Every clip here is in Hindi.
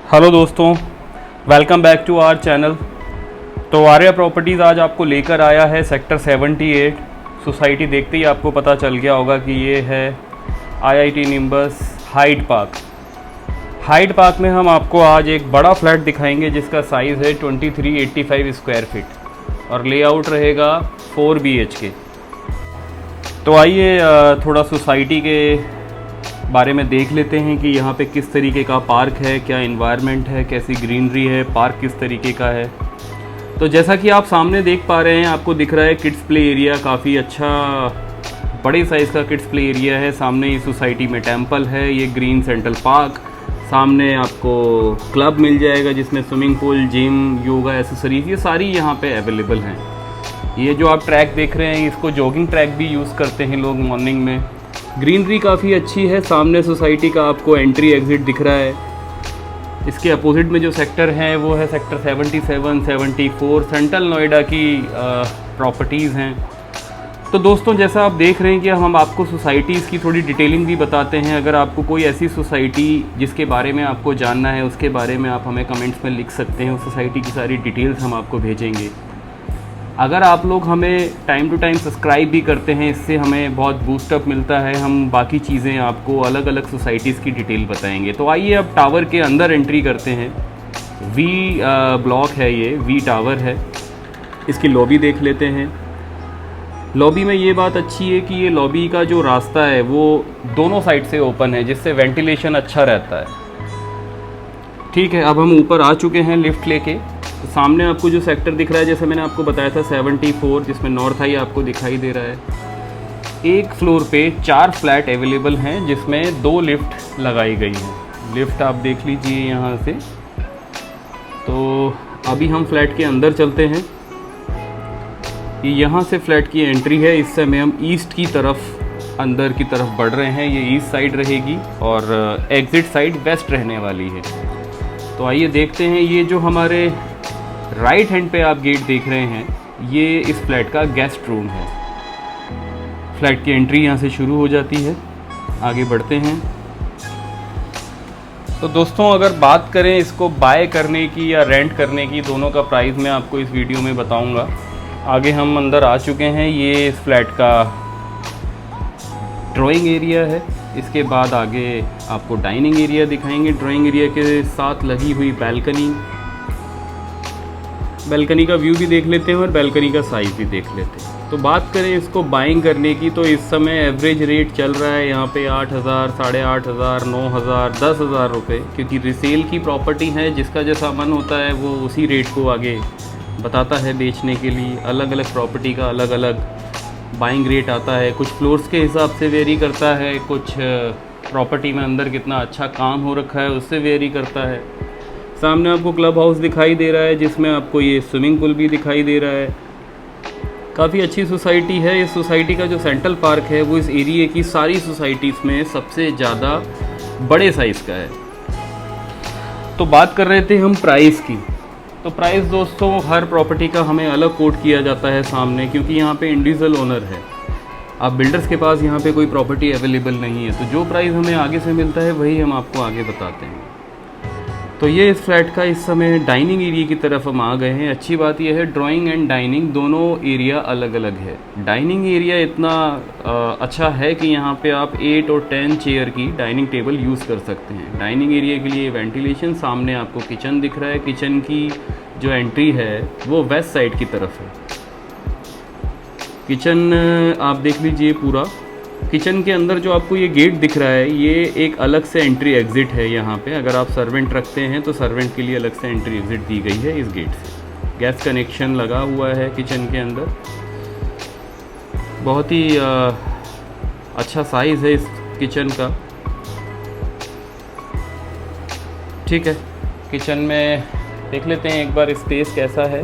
हेलो दोस्तों, welcome back to our channel. तो आर्या प्रॉपर्टीज़ आज आपको लेकर आया है सेक्टर 78 सोसाइटी। देखते ही आपको पता चल गया होगा कि ये है IIT nimbus Hyde Park. Hyde Park में हम आपको आज एक बड़ा फ्लैट दिखाएंगे जिसका साइज़ है 2385 स्क्वायर फीट और लेआउट रहेगा 4 BHK। तो आइए थोड़ा सोसाइटी के बारे में देख लेते हैं कि यहाँ पे किस तरीके का पार्क है, क्या इन्वायरमेंट है, कैसी ग्रीनरी है, पार्क किस तरीके का है। तो जैसा कि आप सामने देख पा रहे हैं, आपको दिख रहा है किड्स प्ले एरिया, काफ़ी अच्छा बड़े साइज़ का किड्स प्ले एरिया है। सामने ही सोसाइटी में टेम्पल है, ये ग्रीन सेंट्रल पार्क। सामने आपको क्लब मिल जाएगा जिसमें swimming pool, gym, yoga accessories ये सारी यहाँ पे अवेलेबल हैं। ये जो आप ट्रैक देख रहे हैं, इसको जॉगिंग ट्रैक भी यूज़ करते हैं लोग मॉर्निंग में। ग्रीनरी काफ़ी अच्छी है। सामने सोसाइटी का आपको एंट्री एग्ज़िट दिख रहा है। इसके अपोजिट में जो सेक्टर हैं वो है सेक्टर 77, 74 सेंट्रल नोएडा की प्रॉपर्टीज़ हैं। तो दोस्तों, जैसा आप देख रहे हैं कि हम आपको सोसाइटीज़ की थोड़ी डिटेलिंग भी बताते हैं। अगर आपको कोई ऐसी सोसाइटी जिसके बारे में आपको जानना है, उसके बारे में आप हमें कमेंट्स में लिख सकते हैं। उस सोसाइटी की सारी डिटेल्स हम आपको भेजेंगे। अगर आप लोग हमें टाइम टू टाइम सब्सक्राइब भी करते हैं, इससे हमें बहुत बूस्टअप मिलता है। हम बाकी चीज़ें आपको अलग अलग सोसाइटीज़ की डिटेल बताएंगे। तो आइए अब टावर के अंदर एंट्री करते हैं। वी ब्लॉक है, ये वी टावर है। इसकी लॉबी देख लेते हैं। लॉबी में ये बात अच्छी है कि ये लॉबी का जो रास्ता है वो दोनों साइड से ओपन है, जिससे वेंटिलेशन अच्छा रहता है। ठीक है, अब हम ऊपर आ चुके हैं लिफ्ट लेके। तो सामने आपको जो सेक्टर दिख रहा है, जैसे मैंने आपको बताया था 74, जिसमें नॉर्थ आई आपको दिखाई दे रहा है। एक फ्लोर पे 4 फ्लैट अवेलेबल हैं जिसमें 2 लिफ्ट लगाई गई हैं। लिफ्ट आप देख लीजिए यहाँ से। तो अभी हम फ्लैट के अंदर चलते हैं। यहाँ से फ्लैट की एंट्री है। इस समय हम ईस्ट की तरफ अंदर की तरफ बढ़ रहे हैं। ये ईस्ट साइड रहेगी और एग्ज़िट साइड वेस्ट रहने वाली है। तो आइए देखते हैं। ये जो हमारे राइट हैंड पे आप गेट देख रहे हैं, ये इस फ्लैट का गेस्ट रूम है। फ्लैट की एंट्री यहाँ से शुरू हो जाती है। आगे बढ़ते हैं। तो दोस्तों, अगर बात करें इसको बाय करने की या रेंट करने की, दोनों का प्राइस मैं आपको इस वीडियो में बताऊंगा। आगे हम अंदर आ चुके हैं। ये इस फ्लैट का ड्राइंग एरिया है। इसके बाद आगे आपको डाइनिंग एरिया दिखाएंगे। ड्राइंग एरिया के साथ लगी हुई बैल्कनी का व्यू भी देख लेते हैं और बैल्कनी का साइज़ भी देख लेते हैं। तो बात करें इसको बाइंग करने की, तो इस समय एवरेज रेट चल रहा है यहाँ पे 8,000, 8,500, 9,000, 10,000 रुपये, क्योंकि रिसेल की प्रॉपर्टी है। जिसका जैसा मन होता है वो उसी रेट को आगे बताता है बेचने के लिए। अलग अलग प्रॉपर्टी का अलग अलग बाइंग रेट आता है। कुछ फ्लोर्स के हिसाब से वेरी करता है, कुछ प्रॉपर्टी में अंदर कितना अच्छा काम हो रखा है उससे वेरी करता है। सामने आपको क्लब हाउस दिखाई दे रहा है, जिसमें आपको ये स्विमिंग पूल भी दिखाई दे रहा है। काफ़ी अच्छी सोसाइटी है। इस सोसाइटी का जो सेंट्रल पार्क है वो इस एरिया की सारी सोसाइटीज़ में सबसे ज़्यादा बड़े साइज़ का है। तो बात कर रहे थे हम प्राइस की। तो प्राइस दोस्तों, हर प्रॉपर्टी का हमें अलग कोट किया जाता है सामने, क्योंकि यहाँ पे इंडिविजुअल ओनर है। अब बिल्डर्स के पास यहाँ पे कोई प्रॉपर्टी अवेलेबल नहीं है, तो जो प्राइस हमें आगे से मिलता है वही हम आपको आगे बताते हैं। तो ये इस फ्लैट का इस समय डाइनिंग एरिया की तरफ हम आ गए हैं। अच्छी बात यह है, ड्राइंग एंड डाइनिंग दोनों एरिया अलग अलग है। डाइनिंग एरिया इतना अच्छा है कि यहाँ पे आप 8 और 10 चेयर की डाइनिंग टेबल यूज़ कर सकते हैं। डाइनिंग एरिया के लिए वेंटिलेशन। सामने आपको किचन दिख रहा है। किचन की जो एंट्री है वो वेस्ट साइड की तरफ है। किचन आप देख लीजिए पूरा। किचन के अंदर जो आपको ये गेट दिख रहा है, ये एक अलग से एंट्री एग्ज़िट है। यहाँ पे अगर आप सर्वेंट रखते हैं तो सर्वेंट के लिए अलग से एंट्री एग्ज़िट दी गई है इस गेट से। गैस कनेक्शन लगा हुआ है किचन के अंदर। बहुत ही अच्छा साइज़ है इस किचन का। ठीक है, किचन में देख लेते हैं एक बार स्पेस कैसा है।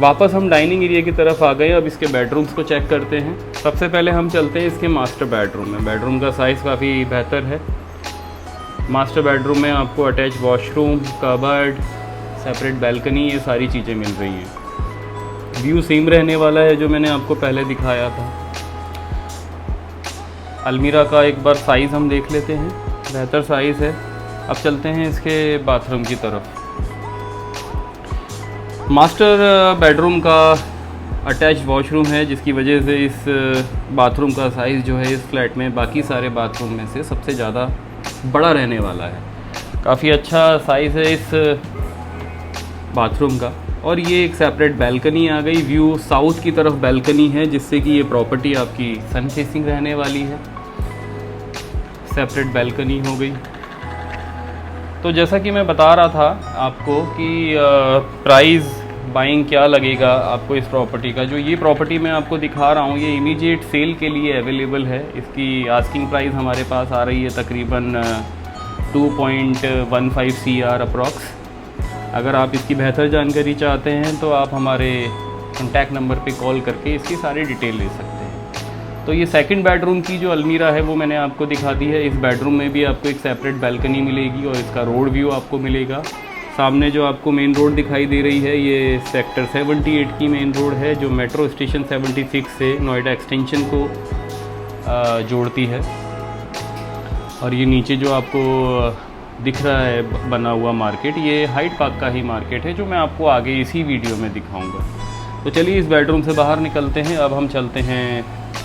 वापस हम डाइनिंग एरिया की तरफ आ गए। अब इसके बेडरूम्स को चेक करते हैं। सबसे पहले हम चलते हैं इसके मास्टर बेडरूम में। बेडरूम का साइज़ काफ़ी बेहतर है। मास्टर बेडरूम में आपको attach washroom, cupboard, separate balcony, ये सारी चीज़ें मिल रही हैं। व्यू सेम रहने वाला है जो मैंने आपको पहले दिखाया था। अलमीरा का एक बार साइज़ हम देख लेते हैं। बेहतर साइज़ है। अब चलते हैं इसके बाथरूम की तरफ। मास्टर बेडरूम का अटैच वॉशरूम है, जिसकी वजह से इस बाथरूम का साइज़ जो है इस फ्लैट में बाकी सारे बाथरूम में से सबसे ज़्यादा बड़ा रहने वाला है। काफ़ी अच्छा साइज़ है इस बाथरूम का। और ये एक सेपरेट बैल्कनी आ गई, व्यू साउथ की तरफ बैल्कनी है, जिससे कि ये प्रॉपर्टी आपकी सन फेसिंग रहने वाली है। सेपरेट बैल्कनी हो गई। तो जैसा कि मैं बता रहा था आपको कि प्राइस बाइंग क्या लगेगा आपको इस प्रॉपर्टी का। जो ये प्रॉपर्टी मैं आपको दिखा रहा हूँ ये इमीडिएट सेल के लिए अवेलेबल है। इसकी आस्किंग प्राइस हमारे पास आ रही है तकरीबन 2.15 CR अप्रॉक्स। अगर आप इसकी बेहतर जानकारी चाहते हैं तो आप हमारे कॉन्टैक्ट नंबर पे कॉल करके इसकी सारी डिटेल ले सकते हैं। तो ये सेकंड बेडरूम की जो अलमीरा है वो मैंने आपको दिखा दी है। इस बेडरूम में भी आपको एक सेपरेट बैल्कनी मिलेगी और इसका रोड व्यू आपको मिलेगा। सामने जो आपको मेन रोड दिखाई दे रही है ये सेक्टर 78 की मेन रोड है, जो मेट्रो स्टेशन 76 से नोएडा एक्सटेंशन को जोड़ती है। और ये नीचे जो आपको दिख रहा है बना हुआ मार्केट, ये हाइट पार्क का ही मार्केट है, जो मैं आपको आगे इसी वीडियो में दिखाऊंगा। तो चलिए इस बेडरूम से बाहर निकलते हैं। अब हम चलते हैं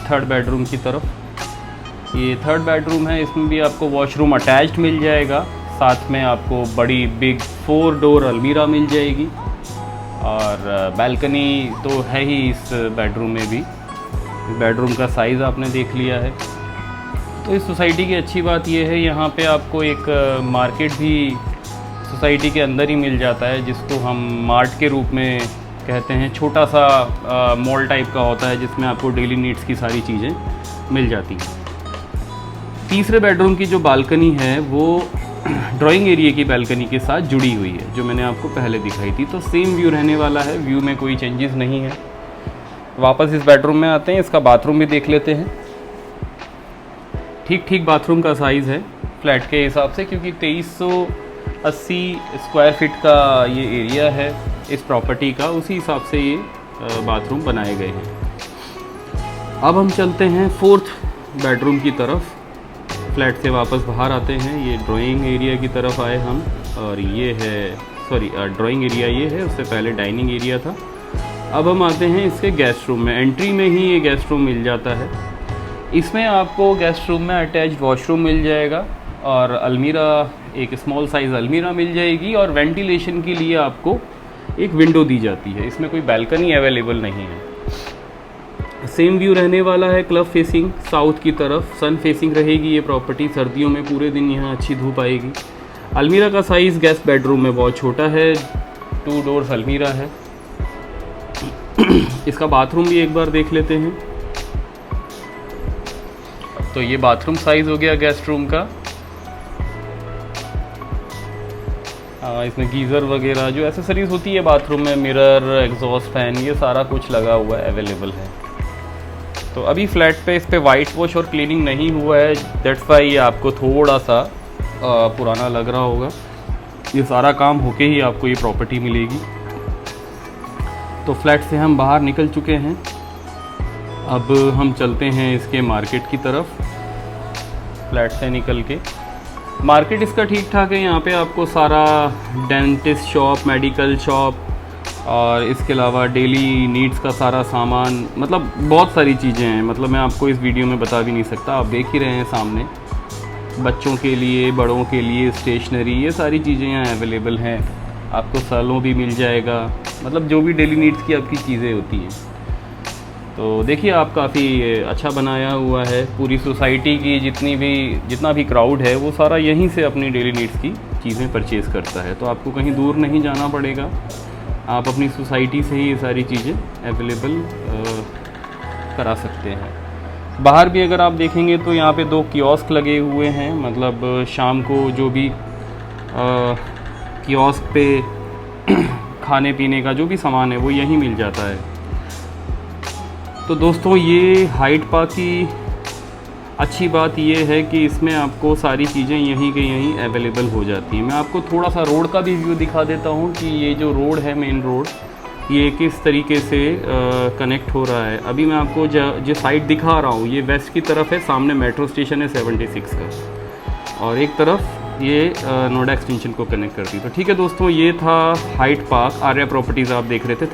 थर्ड बेडरूम की तरफ। ये थर्ड बेडरूम है, इसमें भी आपको वॉशरूम अटैच्ड मिल जाएगा, साथ में आपको बड़ी बिग 4 डोर अलमीरा मिल जाएगी और बैल्कनी तो है ही इस बेडरूम में भी। बेडरूम का साइज़ आपने देख लिया है। तो इस सोसाइटी की अच्छी बात यह है यहाँ पे आपको एक मार्केट भी सोसाइटी के अंदर ही मिल जाता है, जिसको हम मार्ट के रूप में कहते हैं। छोटा सा मॉल टाइप का होता है जिसमें आपको डेली नीड्स की सारी चीज़ें मिल जाती हैं। तीसरे बेडरूम की जो बालकनी है वो ड्राइंग एरिया की बालकनी के साथ जुड़ी हुई है, जो मैंने आपको पहले दिखाई थी। तो सेम व्यू रहने वाला है, व्यू में कोई चेंजेस नहीं है। वापस इस बेडरूम में आते हैं, इसका बाथरूम भी देख लेते हैं। ठीक बाथरूम का साइज़ है फ्लैट के हिसाब से, क्योंकि 2380 स्क्वायर फीट का ये एरिया है इस प्रॉपर्टी का, उसी हिसाब से ये बाथरूम बनाए गए हैं। अब हम चलते हैं फोर्थ बेडरूम की तरफ। फ्लैट से वापस बाहर आते हैं, ये ड्राइंग एरिया की तरफ आए हम, और ये है ड्राइंग एरिया ये है, उससे पहले डाइनिंग एरिया था। अब हम आते हैं इसके गेस्ट रूम में। एंट्री में ही ये गेस्ट रूम मिल जाता है। इसमें आपको गेस्ट रूम में अटैच वॉशरूम मिल जाएगा और अलमीरा, एक स्मॉल साइज़ अलमीरा मिल जाएगी, और वेंटिलेशन के लिए आपको एक विंडो दी जाती है। इसमें कोई बैल्कनी अवेलेबल नहीं है। सेम व्यू रहने वाला है, क्लब फेसिंग साउथ की तरफ, सन फेसिंग रहेगी ये प्रॉपर्टी। सर्दियों में पूरे दिन यहाँ अच्छी धूप आएगी। अलमीरा का साइज़ गेस्ट बेडरूम में बहुत छोटा है, 2 डोर्स अलमीरा है। इसका बाथरूम भी एक बार देख लेते हैं। तो ये बाथरूम साइज़ हो गया गेस्ट रूम का। इसमें गीज़र वगैरह जो एसेसरीज़ होती है बाथरूम में, मिरर, एग्जॉस्ट फैन, ये सारा कुछ लगा हुआ है, अवेलेबल है। तो अभी फ्लैट पे इस पे वाइट वॉश और क्लीनिंग नहीं हुआ है, दैट्स वाई ये आपको थोड़ा सा पुराना लग रहा होगा। ये सारा काम होके ही आपको ये प्रॉपर्टी मिलेगी। तो फ्लैट से हम बाहर निकल चुके हैं। अब हम चलते हैं इसके मार्केट की तरफ। फ्लैट से निकल के मार्केट इसका ठीक ठाक है। यहाँ पे आपको सारा डेंटिस्ट शॉप, मेडिकल शॉप और इसके अलावा डेली नीड्स का सारा सामान, मतलब बहुत सारी चीज़ें हैं। मतलब मैं आपको इस वीडियो में बता भी नहीं सकता, आप देख ही रहे हैं सामने। बच्चों के लिए, बड़ों के लिए स्टेशनरी, ये सारी चीज़ें यहाँ अवेलेबल हैं। आपको सैलून भी मिल जाएगा, मतलब जो भी डेली नीड्स की आपकी चीज़ें होती हैं। तो देखिए आप काफ़ी अच्छा बनाया हुआ है। पूरी सोसाइटी की जितना भी क्राउड है वो सारा यहीं से अपनी डेली नीड्स की चीज़ें परचेज़ करता है। तो आपको कहीं दूर नहीं जाना पड़ेगा, आप अपनी सोसाइटी से ही ये सारी चीज़ें अवेलेबल करा सकते हैं। बाहर भी अगर आप देखेंगे तो यहाँ पे 2 कियोस्क लगे हुए हैं, मतलब शाम को जो भी कियोस्क पे खाने पीने का जो भी सामान है वो यहीं मिल जाता है। तो दोस्तों ये हाइट पार्क की अच्छी बात ये है कि इसमें आपको सारी चीज़ें यहीं के यहीं अवेलेबल हो जाती हैं। मैं आपको थोड़ा सा रोड का भी व्यू दिखा देता हूँ कि ये जो रोड है, मेन रोड, ये किस तरीके से कनेक्ट हो रहा है। अभी मैं आपको जो साइड दिखा रहा हूँ ये वेस्ट की तरफ है, सामने मेट्रो स्टेशन है 76 का, और एक तरफ ये नोएडा एक्सटेंशन को कनेक्ट करती है। तो ठीक है दोस्तों, ये था हाइट पार्क, आर्या प्रॉपर्टीज़ आप देख रहे थे।